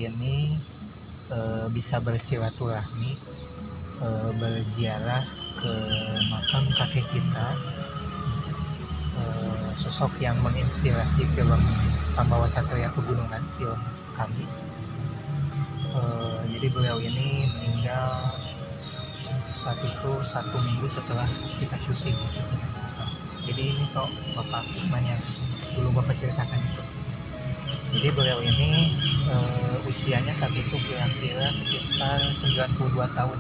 ini bisa bersilaturahmi, berziarah ke makam kakek kita, sosok yang menginspirasi film Sambawa Satria Pegunungan, film kami. Jadi beliau ini meninggal saat itu 1 minggu setelah kita syuting gitu. Jadi ini toh Bapak Usman yang dulu Bapak ceritakan itu. Jadi beliau ini usianya saat itu kira-kira sekitar 92 tahun.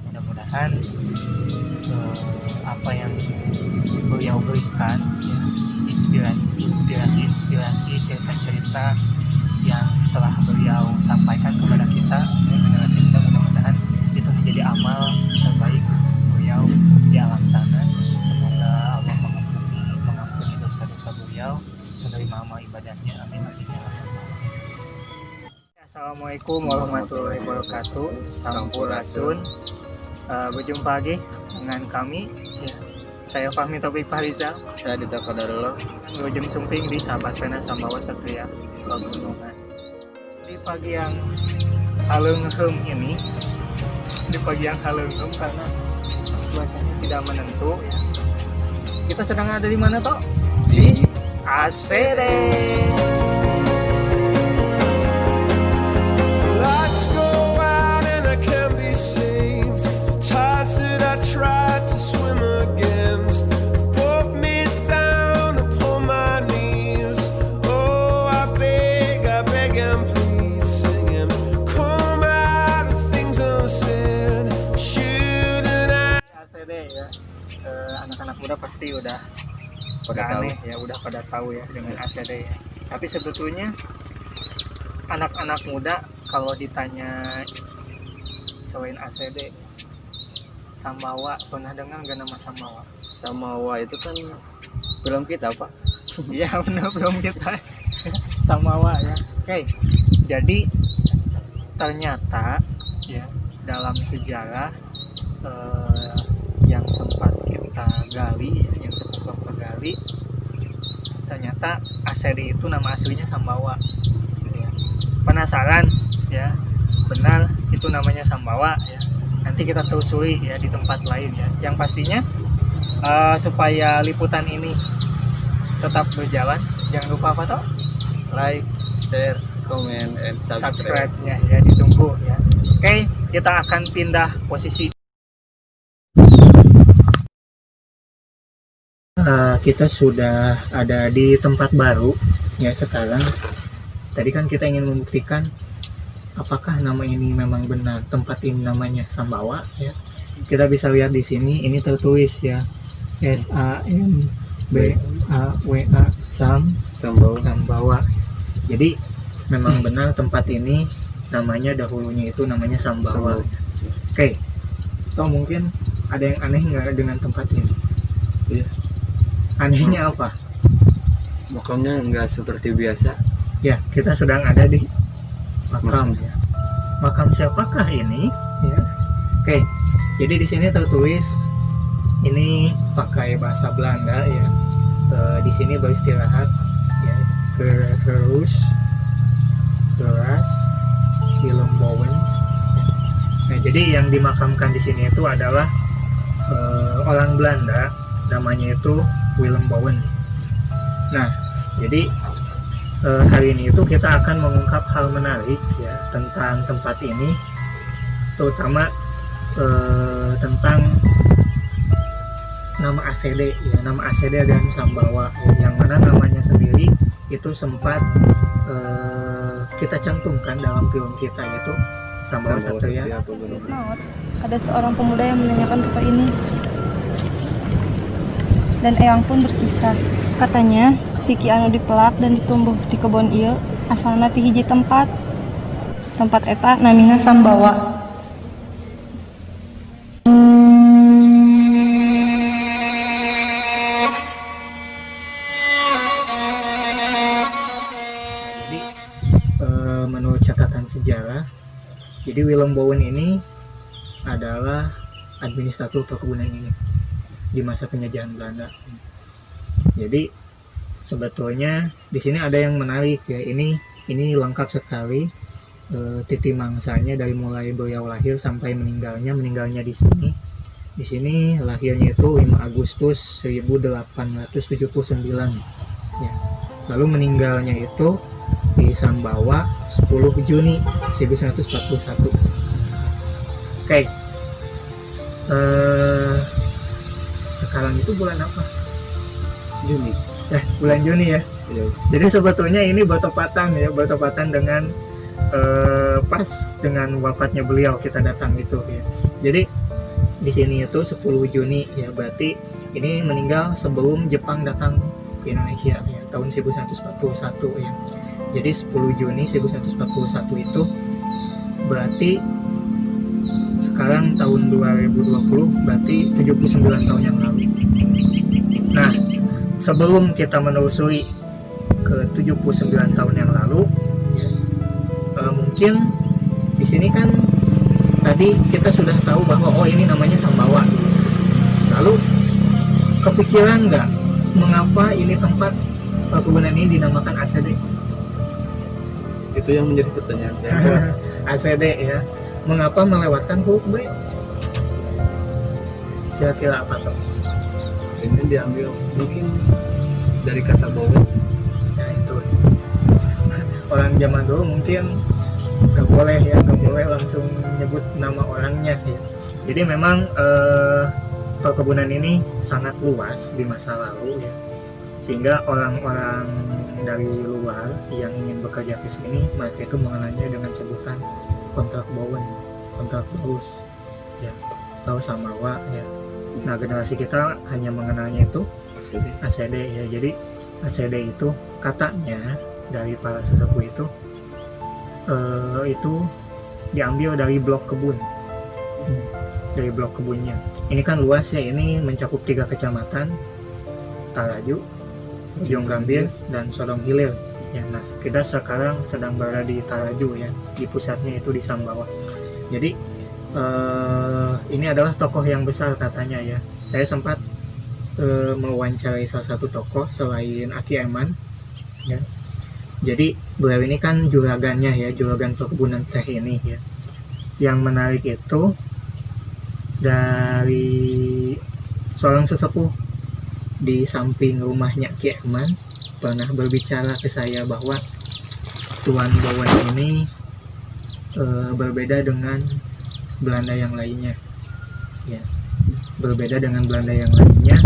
Mudah-mudahan apa yang beliau berikan, ya, inspirasi, cerita-cerita yang telah beliau sampaikan kepada kita, generasi muda, mudah-mudahan itu menjadi amal terbaik beliau di alam sana. Semoga Allah mengampuni dosa-dosa beliau, menerima amal ibadahnya. Amin. Assalamualaikum warahmatullahi wabarakatuh. Sampurasun. Berjumpa lagi dengan kami, ya. Saya Fahmi Taufik Fahrizal. Saya Dita Qadarullah. Ujung Sumping di Sahabat Pena Sambawa Satria Pegunungan. Di pagi yang halenghem ini, karena cuacanya tidak menentu, ya. Kita sedang ada di mana toh? Di ACD. Lights go out and I can't be saved. Tides that I tried to swim against put me down upon my knees. Oh, I beg and plead, singing, come out of things unsaid. Shouldn't I? ACD, ya. Anak-anak muda pasti udah Pada aneh ya, udah pada tahu ya dengan ACD, ya. Tapi sebetulnya anak-anak muda kalau ditanya selain ACD, Sambawa, pernah dengar nggak nama Sambawa? Sambawa itu kan film kita, Pak. Iya benar, belum kita Sambawa, ya. Oke, jadi ternyata ya dalam sejarah yang sempat kita gali, yang sempat Bapak gali, ternyata ACD itu nama aslinya Sambawa. Ya. Penasaran ya, benar itu namanya Sambawa, ya. Nanti kita telusuri ya di tempat lain, ya. Yang pastinya supaya liputan ini tetap berjalan, jangan lupa apa toh? Like, share, comment, and subscribe. Subscribe-nya ya, ditunggu ya. Oke, kita akan pindah posisi. Kita sudah ada di tempat baru ya sekarang. Tadi kan kita ingin membuktikan apakah nama ini memang benar, tempat ini namanya Sambawa, ya. Kita bisa lihat di sini, ini tertulis ya SAMBAWA, Sambawa. Jadi memang benar tempat ini namanya dahulunya itu namanya Sambawa. Oke, atau mungkin ada yang aneh nggak dengan tempat ini? Iya. Anehnya apa? Makamnya nggak seperti biasa. Ya, kita sedang ada di makam. Ya. Makam siapakah ini? Ya. Oke, jadi di sini tertulis ini pakai bahasa Belanda, ya. Di sini beristirahat, ya, Gerus, Geras, Willem Bowens. Nah, jadi yang dimakamkan di sini itu adalah orang Belanda, namanya itu Willem Bowen. Nah, jadi hari ini itu kita akan mengungkap hal menarik ya tentang tempat ini, terutama tentang nama ACD ya, nama ACD dan Sambawa, yang mana namanya sendiri itu sempat kita cantumkan dalam film kita, yaitu Sambawa Satria Pegunungan. Ada seorang pemuda yang menanyakan rupa ini. Dan Eyang pun berkisah. Katanya, Siki anu dipelak dan ditumbuh di kebon ieu asalna ti hiji tempat. Tempat eta namina Sambawa. Jadi menurut catatan sejarah, jadi Willem Bowen ini adalah administrator perkebunan ini di masa penjajahan Belanda. Jadi sebetulnya di sini ada yang menarik ya, ini lengkap sekali titi mangsanya dari mulai beliau lahir sampai meninggalnya di sini. Di sini lahirnya itu 5 Agustus 1879 ya. Lalu meninggalnya itu di Sambawa 10 Juni 1941. Oke. Sekarang itu bulan apa? Juni. Bulan Juni ya. Ya. Jadi sebetulnya ini bertepatan dengan pas dengan wafatnya beliau kita datang itu ya. Jadi di sini itu 10 Juni ya, berarti ini meninggal sebelum Jepang datang ke Indonesia ya, tahun 1941 ya. Jadi 10 Juni 1941 itu berarti sekarang tahun 2020, berarti 79 tahun yang lalu. Nah, sebelum kita menelusuri ke 79 tahun yang lalu ya, mungkin di sini kan tadi kita sudah tahu bahwa ini namanya Sambawa. Lalu kepikiran nggak mengapa ini tempat perkebunan ini dinamakan ACD? Itu yang menjadi pertanyaan saya. ACD ya. Mengapa melewatkan huruf B? Kira-kira apa tuh? Ini diambil mungkin dari kata bawah. Nah itu. Orang zaman dulu mungkin nggak boleh langsung nyebut nama orangnya ya. Jadi memang perkebunan ini sangat luas di masa lalu ya, sehingga orang-orang dari luar yang ingin bekerja ke sini mereka itu mengenalnya dengan sebutan kontrak bawon, kontrak baus ya, atau Sambawa ya. Nah generasi kita hanya mengenalnya itu ACD ya. Jadi ACD itu katanya dari para sesepuh itu diambil dari blok kebun, dari blok kebunnya. Ini kan luas ya, ini mencakup 3 kecamatan, Taraju, Ujung Gambir, dan Sodong Hilir ya. Nah kita sekarang sedang berada di Taraju ya, di pusatnya itu di Sambawa. Jadi ini adalah tokoh yang besar katanya ya. Saya sempat mewawancarai salah satu tokoh selain Aki Eman ya. Jadi beliau ini kan juragannya ya, juragan perkebunan teh ini ya. Yang menarik itu dari seorang sesepuh di samping rumahnya Ki Eman pernah berbicara ke saya bahwa Tuan Bawon ini berbeda dengan Belanda yang lainnya ya. Berbeda dengan Belanda yang lainnya,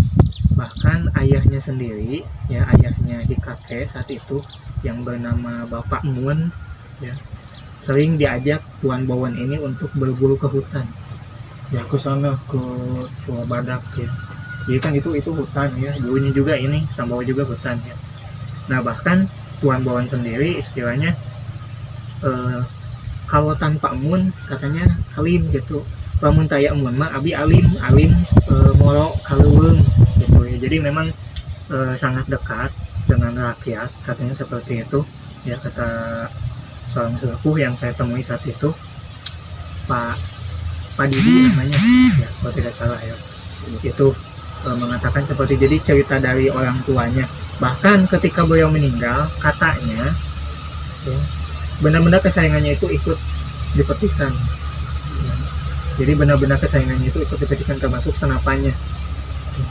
bahkan ayahnya sendiri ya, ayahnya Hikake saat itu yang bernama Bapak Mun ya, sering diajak Tuan Bawon ini untuk berburu ke hutan ya, ke sana ke Badak ya. Jadi kan itu hutan ya, dulunya juga ini Sambawa juga hutan ya. Nah bahkan Tuan Bawon sendiri istilahnya kalau tanpa mun katanya alim gitu, lamun taya mun mah abi alim moro kaluweung gitu ya. Jadi memang sangat dekat dengan rakyat katanya seperti itu ya, kata seorang sesepuh yang saya temui saat itu, Pak Didi namanya ya kalau tidak salah ya. Itu mengatakan seperti, jadi cerita dari orang tuanya. Bahkan ketika beliau meninggal katanya ya, benda-benda kesayangannya itu ikut dipetikkan ya. Jadi benda-benda kesayangannya itu ikut dipetikkan, termasuk senapannya ya.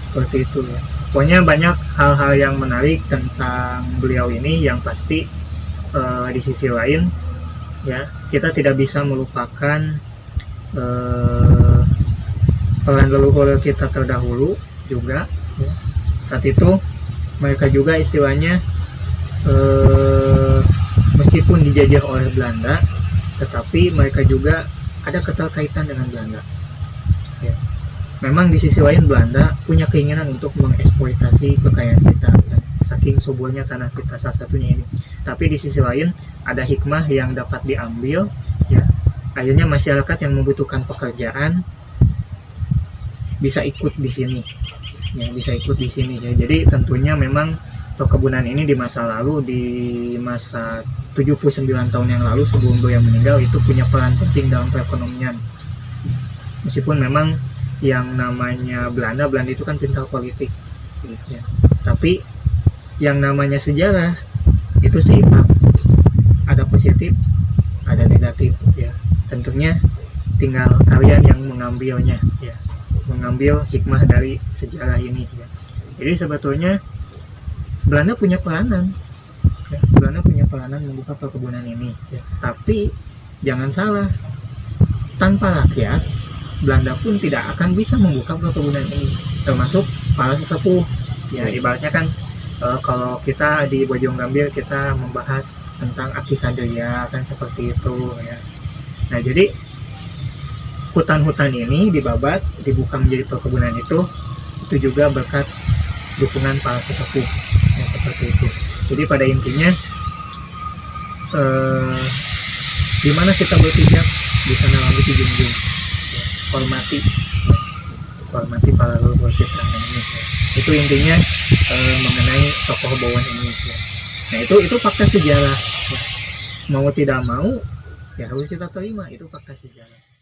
Seperti itu ya. Pokoknya banyak hal-hal yang menarik tentang beliau ini yang pasti di sisi lain ya, kita tidak bisa melupakan peran leluhur kita terdahulu juga ya. Saat itu mereka juga istilahnya meskipun dijajah oleh Belanda, tetapi mereka juga ada keterkaitan dengan Belanda ya. Memang di sisi lain Belanda punya keinginan untuk mengeksploitasi kekayaan kita ya, saking suburnya tanah kita salah satunya ini. Tapi di sisi lain ada hikmah yang dapat diambil ya, akhirnya masyarakat yang membutuhkan pekerjaan bisa ikut di sini ya, bisa ikut di sini ya. Jadi tentunya memang perkebunan ini di masa lalu, di masa 79 tahun yang lalu sebelum beliau meninggal, itu punya peran penting dalam perekonomian. Meskipun memang yang namanya Belanda itu kan pintar politik ya. Tapi yang namanya sejarah itu seimbang, ada positif ada negatif ya. Tentunya tinggal kalian yang mengambilnya ya, mengambil hikmah dari sejarah ini ya. Jadi sebetulnya Belanda punya peranan ya, Belanda punya peranan membuka perkebunan ini ya. Tapi jangan salah, tanpa rakyat Belanda pun tidak akan bisa membuka perkebunan ini, termasuk para sesepuh ya. Ibaratnya kan kalau kita di Bojong Gambir kita membahas tentang Akisadria kan seperti itu ya. Nah jadi hutan-hutan ini dibabat, dibuka menjadi perkebunan itu juga berkat dukungan para sesepuh ya, seperti itu. Jadi pada intinya di mana kita berpijak di sana langit dijunjung ya, hormati para leluhur kita ini ya. Itu intinya mengenai tokoh Bowen ini ya. Nah itu fakta sejarah ya. Mau tidak mau ya harus kita terima, itu fakta sejarah.